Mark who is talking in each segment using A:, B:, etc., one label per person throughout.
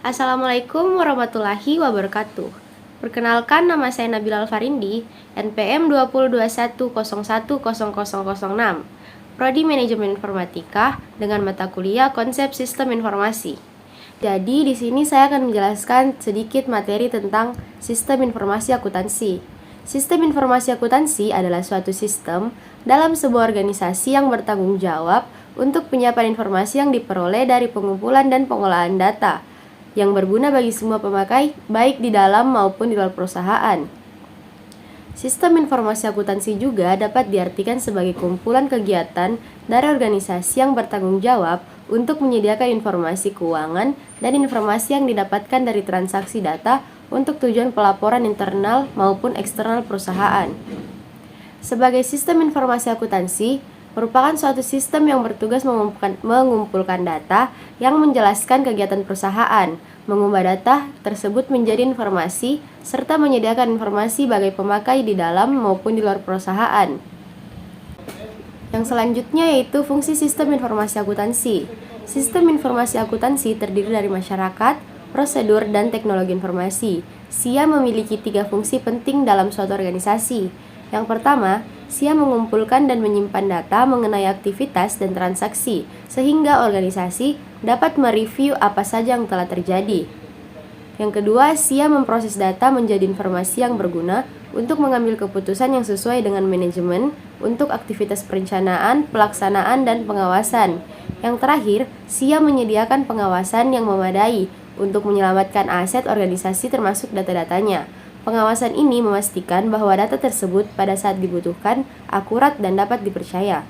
A: Assalamualaikum warahmatullahi wabarakatuh. Perkenalkan, nama saya Nabila Alfarindi, NPM 2021010006, Prodi Manajemen Informatika dengan mata kuliah Konsep Sistem Informasi. Jadi di sini saya akan menjelaskan sedikit materi tentang sistem informasi akuntansi. Sistem informasi akuntansi adalah suatu sistem dalam sebuah organisasi yang bertanggung jawab untuk penyiapan informasi yang diperoleh dari pengumpulan dan pengolahan data yang berguna bagi semua pemakai, baik di dalam maupun di luar perusahaan. Sistem informasi akuntansi juga dapat diartikan sebagai kumpulan kegiatan dari organisasi yang bertanggung jawab untuk menyediakan informasi keuangan dan informasi yang didapatkan dari transaksi data untuk tujuan pelaporan internal maupun eksternal perusahaan. Sebagai sistem informasi akuntansi, merupakan suatu sistem yang bertugas mengumpulkan data yang menjelaskan kegiatan perusahaan, mengubah data tersebut menjadi informasi, serta menyediakan informasi bagi pemakai di dalam maupun di luar perusahaan. Yang selanjutnya yaitu fungsi sistem informasi akuntansi. Sistem informasi akuntansi terdiri dari masyarakat, prosedur, dan teknologi informasi. SIA memiliki 3 fungsi penting dalam suatu organisasi. Yang pertama, SIA mengumpulkan dan menyimpan data mengenai aktivitas dan transaksi, sehingga organisasi dapat mereview apa saja yang telah terjadi. Yang kedua, SIA memproses data menjadi informasi yang berguna untuk mengambil keputusan yang sesuai dengan manajemen untuk aktivitas perencanaan, pelaksanaan, dan pengawasan. Yang terakhir, SIA menyediakan pengawasan yang memadai untuk menyelamatkan aset organisasi termasuk data-datanya. Pengawasan ini memastikan bahwa data tersebut pada saat dibutuhkan akurat dan dapat dipercaya.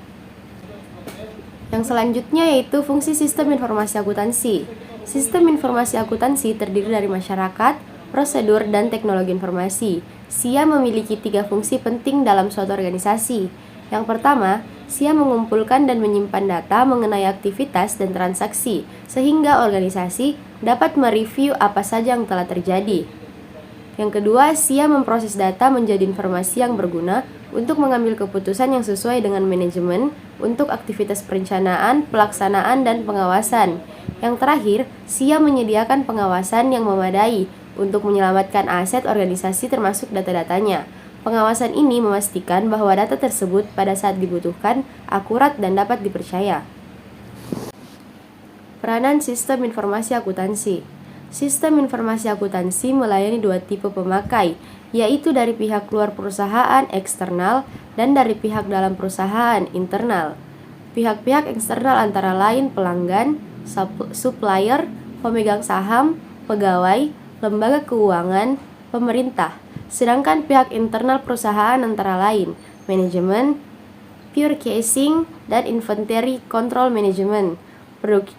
A: Yang selanjutnya yaitu fungsi sistem informasi akuntansi. Sistem informasi akuntansi terdiri dari masyarakat, prosedur, dan teknologi informasi. SIA memiliki 3 fungsi penting dalam suatu organisasi. Yang pertama, SIA mengumpulkan dan menyimpan data mengenai aktivitas dan transaksi, sehingga organisasi dapat mereview apa saja yang telah terjadi. Yang kedua, SIA memproses data menjadi informasi yang berguna untuk mengambil keputusan yang sesuai dengan manajemen untuk aktivitas perencanaan, pelaksanaan, dan pengawasan. Yang terakhir, SIA menyediakan pengawasan yang memadai untuk menyelamatkan aset organisasi termasuk data-datanya. Pengawasan ini memastikan bahwa data tersebut pada saat dibutuhkan akurat dan dapat dipercaya. Peranan sistem informasi akuntansi. Sistem informasi akuntansi melayani 2 tipe pemakai, yaitu dari pihak luar perusahaan eksternal dan dari pihak dalam perusahaan internal. Pihak-pihak eksternal antara lain pelanggan, supplier, pemegang saham, pegawai, lembaga keuangan, pemerintah. Sedangkan pihak internal perusahaan antara lain manajemen, purchasing, dan inventory control management,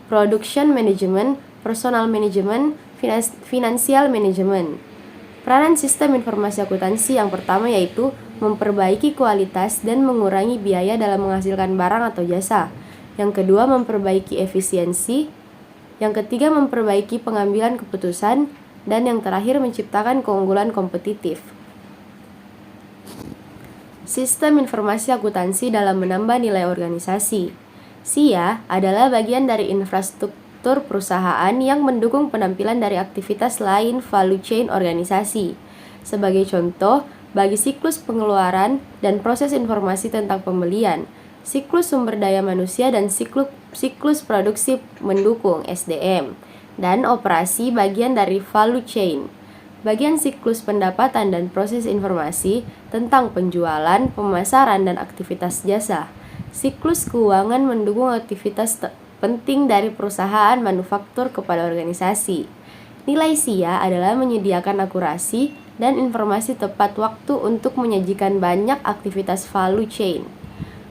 A: production management, personal management, financial management. Peranan sistem informasi akuntansi yang pertama yaitu memperbaiki kualitas dan mengurangi biaya dalam menghasilkan barang atau jasa. Yang kedua, memperbaiki efisiensi. Yang ketiga, memperbaiki pengambilan keputusan. Dan yang terakhir, menciptakan keunggulan kompetitif. Sistem informasi akuntansi dalam menambah nilai organisasi. SIA adalah bagian dari infrastruktur perusahaan yang mendukung penampilan dari aktivitas lain value chain organisasi. Sebagai contoh, bagi siklus pengeluaran dan proses informasi tentang pembelian, siklus sumber daya manusia dan siklus produksi mendukung SDM, dan operasi bagian dari value chain. Bagian siklus pendapatan dan proses informasi tentang penjualan, pemasaran, dan aktivitas jasa. Siklus keuangan mendukung aktivitas penting dari perusahaan manufaktur kepada organisasi. Nilai SIA adalah menyediakan akurasi dan informasi tepat waktu untuk menyajikan banyak aktivitas value chain.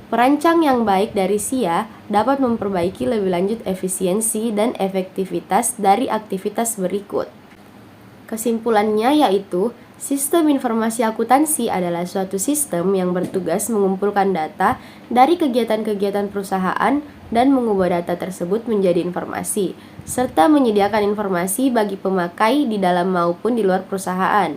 A: Perancang yang baik dari SIA dapat memperbaiki lebih lanjut efisiensi dan efektivitas dari aktivitas berikut. Kesimpulannya yaitu, sistem informasi akuntansi adalah suatu sistem yang bertugas mengumpulkan data dari kegiatan-kegiatan perusahaan dan mengubah data tersebut menjadi informasi, serta menyediakan informasi bagi pemakai di dalam maupun di luar perusahaan.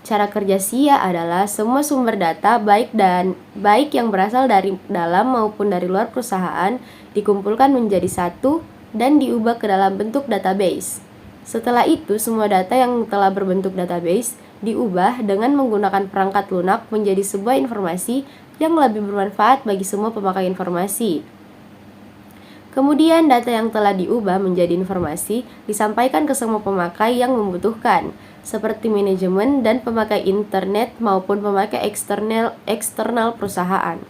A: Cara kerja SIA adalah semua sumber data baik yang berasal dari dalam maupun dari luar perusahaan dikumpulkan menjadi satu dan diubah ke dalam bentuk database. Setelah itu, semua data yang telah berbentuk database diubah dengan menggunakan perangkat lunak menjadi sebuah informasi yang lebih bermanfaat bagi semua pemakai informasi. Kemudian data yang telah diubah menjadi informasi disampaikan ke semua pemakai yang membutuhkan, seperti manajemen dan pemakai internet maupun pemakai eksternal perusahaan.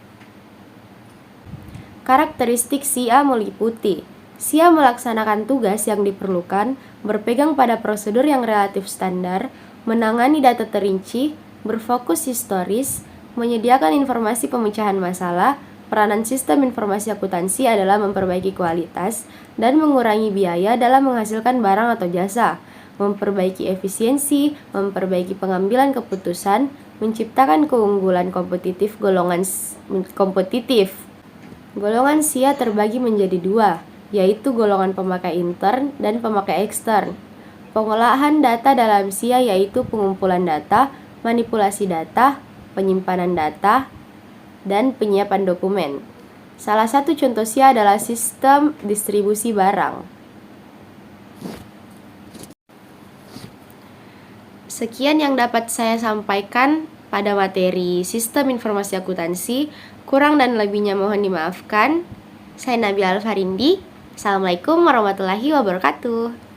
A: Karakteristik SIA meliputi: SIA melaksanakan tugas yang diperlukan, berpegang pada prosedur yang relatif standar, menangani data terinci, berfokus historis, menyediakan informasi pemecahan masalah. Peranan sistem informasi akuntansi adalah memperbaiki kualitas dan mengurangi biaya dalam menghasilkan barang atau jasa, memperbaiki efisiensi, memperbaiki pengambilan keputusan, menciptakan keunggulan kompetitif. Golongan SIA terbagi menjadi dua, yaitu golongan pemakai intern dan pemakai ekstern. Pengolahan data dalam SIA yaitu pengumpulan data, manipulasi data, penyimpanan data, dan penyiapan dokumen. Salah satu contoh SIA adalah sistem distribusi barang. Sekian yang dapat saya sampaikan pada materi Sistem Informasi Akuntansi. Kurang dan lebihnya mohon dimaafkan. Saya Nabila Alfarindi. Assalamualaikum warahmatullahi wabarakatuh.